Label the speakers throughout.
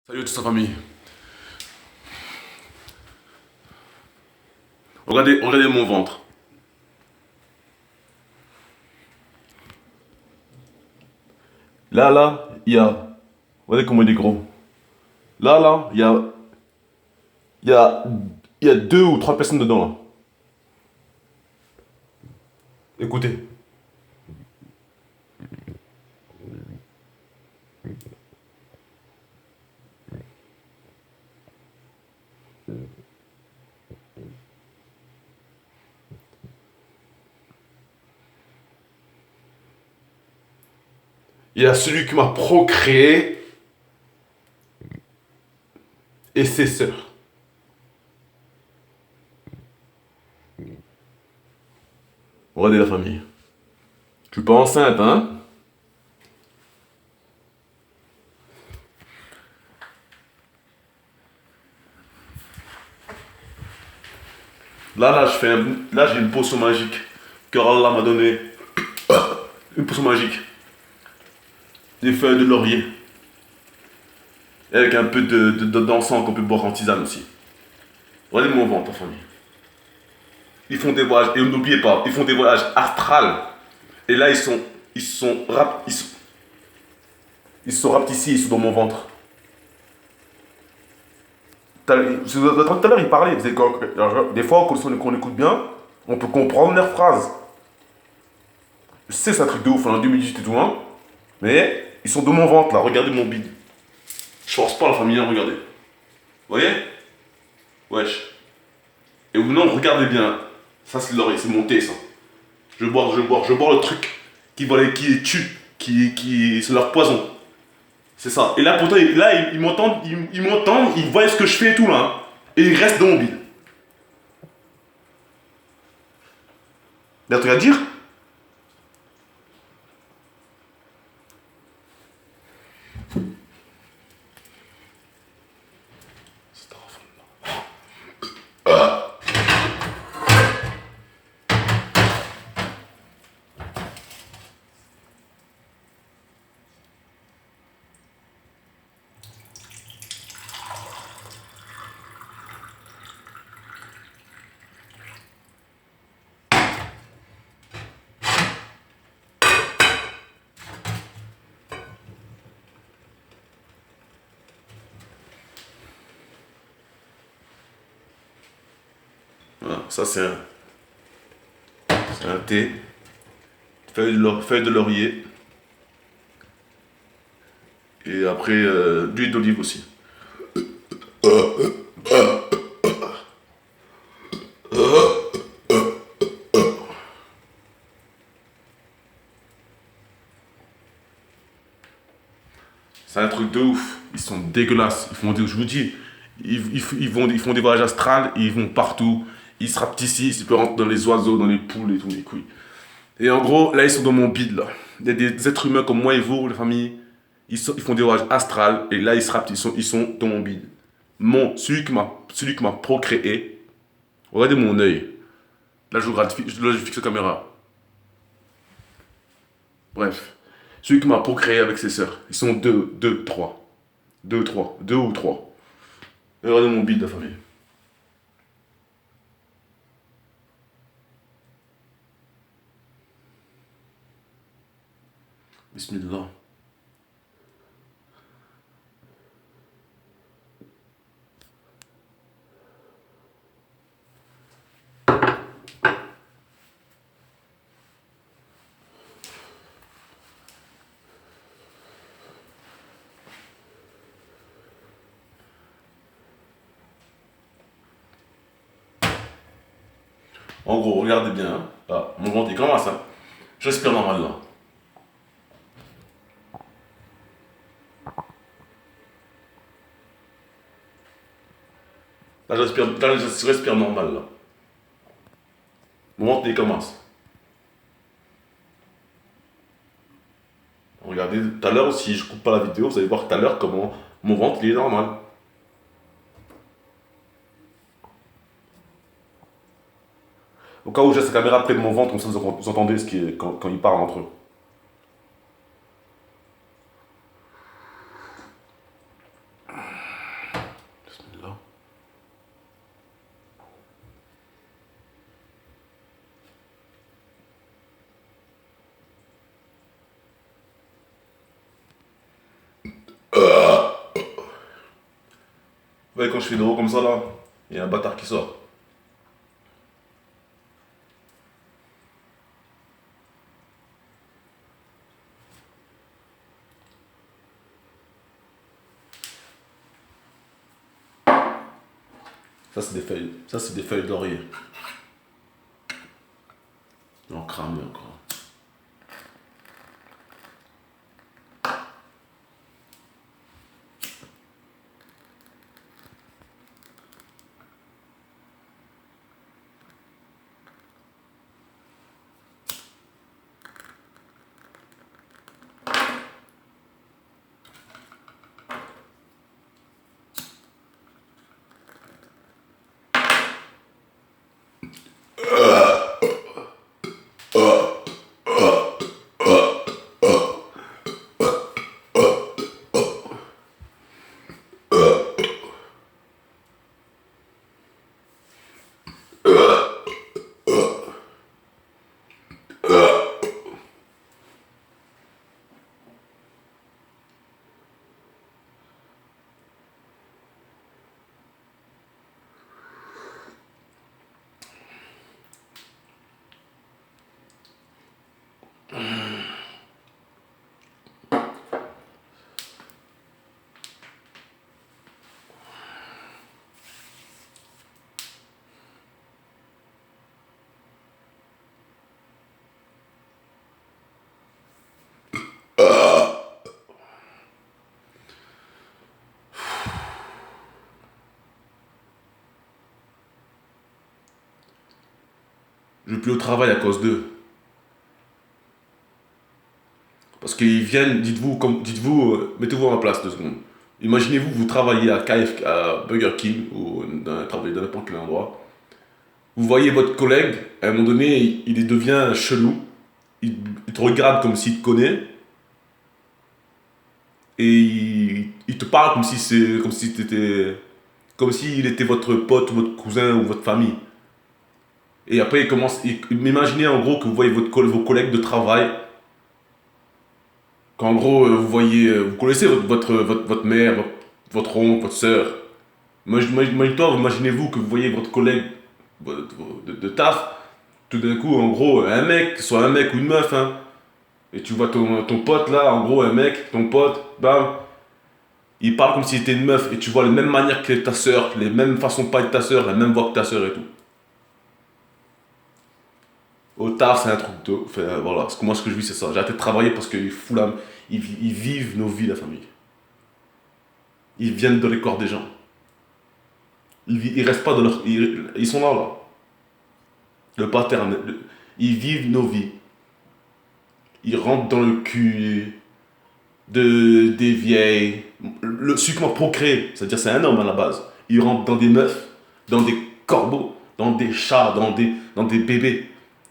Speaker 1: Salut à toute sa famille. Regardez mon ventre. Là, il y a. Regardez comment il est gros. Là, il y a, il y a deux ou trois personnes dedans là. Écoutez. Il y a celui qui m'a procréé et ses sœurs. Regardez la famille. Je suis pas enceinte, hein? Là, j'ai une potion magique que Allah m'a donnée. Une potion magique. Des feuilles de laurier. Et avec un peu d'encens qu'on peut boire en tisane aussi. Regardez mon ventre, famille. Ils font des voyages, et n'oubliez pas, ils font des voyages astrales. Et là, ils sont rapetis, ils sont dans mon ventre. Tout à l'heure, ils parlaient. Des fois, quand on écoute bien, on peut comprendre leurs phrases. Je sais, c'est un truc de ouf, on a 2 minutes et tout, hein. Mais ils sont dans mon ventre, là. Regardez mon bide. Je force pas la famille, hein, regardez. Vous voyez? Wesh. Et vous, non, regardez bien. Ça, c'est l'oreille, c'est mon thé, ça. Je bois le truc qui les tue, c'est leur poison. C'est ça. Et là, pourtant, ils m'entendent, ils voient ce que je fais et tout, là. Hein. Et ils restent dans mon bide. Il y a un truc à dire? Voilà, ça c'est un thé, feuille de laurier, et après d'huile d'olive aussi. C'est un truc de ouf, ils sont dégueulasses, je vous dis, ils font des voyages astrales, ils vont partout, ils se rapetissent, ils peuvent rentrer dans les oiseaux, dans les poules et tout, les couilles. Et en gros, là ils sont dans mon bide là. Il y a des êtres humains comme moi et vous, les familles, ils font des voyages astrales, et là ils se rapetissent, ils sont dans mon bide. Celui qui m'a procréé, regardez mon œil. Là je fixe la caméra. Bref. Celui qui m'a procréé avec ses sœurs. Ils sont deux, trois. Deux ou trois. Et regardez mon bide, la famille. Bismillah. En gros, regardez bien. Hein. Là, mon ventre il commence. Hein. Je respire normal là. Là, je respire normal là. Mon ventre il commence. Regardez, tout à l'heure, si je coupe pas la vidéo, vous allez voir tout à l'heure comment mon ventre il est normal. Au cas où j'ai cette caméra près de mon ventre, comme ça vous entendez quand ils parlent entre eux. Ouais, quand je fais de haut comme ça là, il y a un bâtard qui sort. Ça, c'est des feuilles. Ça, c'est des feuilles d'oreiller. En cramé encore. Je vais plus au travail à cause d'eux. Parce qu'ils viennent, mettez-vous à ma place 2 secondes. Imaginez-vous, vous travaillez à KF, à Burger King ou travaillez dans n'importe quel endroit. Vous voyez votre collègue, à un moment donné, il devient chelou. Il te regarde comme s'il te connaît. Et il te parle comme s'il était votre pote, votre cousin ou votre famille. Et après, imaginez en gros que vous voyez vos collègues de travail. Qu'en gros, vous connaissez votre mère, votre oncle, votre soeur. Imaginez-vous que vous voyez votre collègue de taf, tout d'un coup, en gros, un mec, soit un mec ou une meuf, hein, et tu vois ton pote là, en gros, un mec, ton pote, bam, il parle comme s'il était une meuf, et tu vois les mêmes manières que ta soeur, les mêmes façons de parler de ta soeur, la même voix que ta soeur et tout. Au taf, c'est un truc de. Enfin, voilà, moi ce que je vis, c'est ça. J'ai arrêté de travailler parce qu'ils ils vivent nos vies, la famille. Ils viennent dans les corps des gens. Ils restent pas dans leur. Ils sont là, là. Le paternel. Ils vivent nos vies. Ils rentrent dans le cul des vieilles. Celui qui m'a procréé, c'est-à-dire c'est un homme à la base. Il rentre dans des meufs, dans des corbeaux, dans des chats, dans des bébés.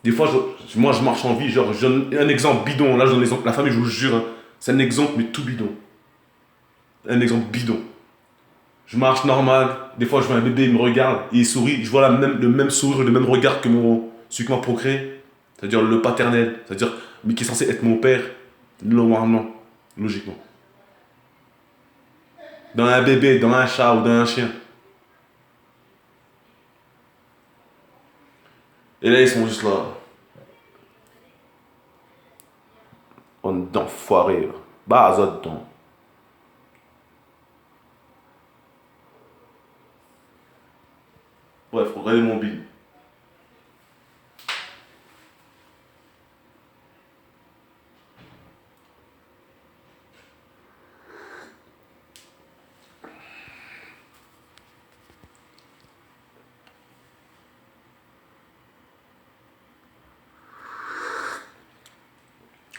Speaker 1: Des fois, moi je marche en vie, genre, je donne un exemple bidon. Là, je donne l'exemple. La famille, je vous jure, hein, c'est un exemple, mais tout bidon. Un exemple bidon. Je marche normal, des fois je vois un bébé, il me regarde, il sourit, je vois le même sourire, le même regard que celui qui m'a procréé, c'est-à-dire le paternel, c'est-à-dire, mais qui est censé être mon père, normalement, logiquement. Dans un bébé, dans un chat ou dans un chien. Et là, ils sont juste là. On d'enfoiré, là. Bah, azot, donc. Bref, regardez mon bill.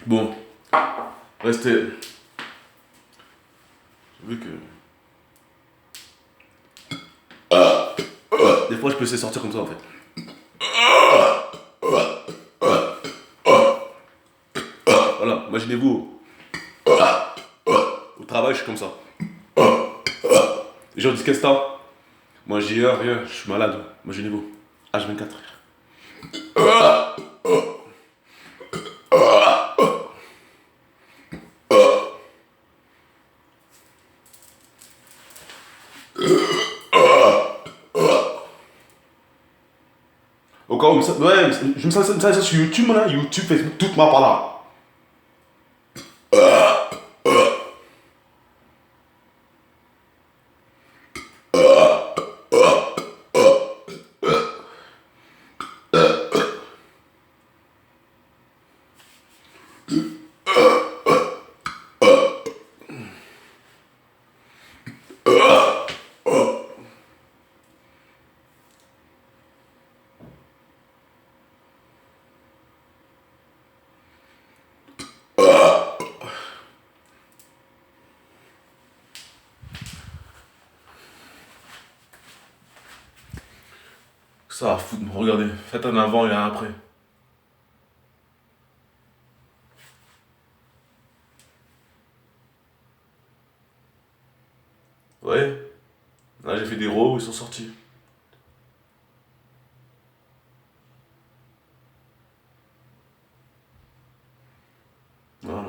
Speaker 1: Bon, restez. J'ai vu que. Des fois, je peux essayer de sortir comme ça en fait. Voilà, imaginez-vous. Au travail, je suis comme ça. Les gens disent qu'est-ce que t'as? Moi, j'ai rien, je suis malade. Imaginez-vous. H24. cas où, ouais, je me sens ça sur YouTube, là, YouTube, Facebook, tout ma par là. Ça va foutre, regardez, faites un avant et un après. Ouais, là j'ai fait des rows, ils sont sortis. Voilà.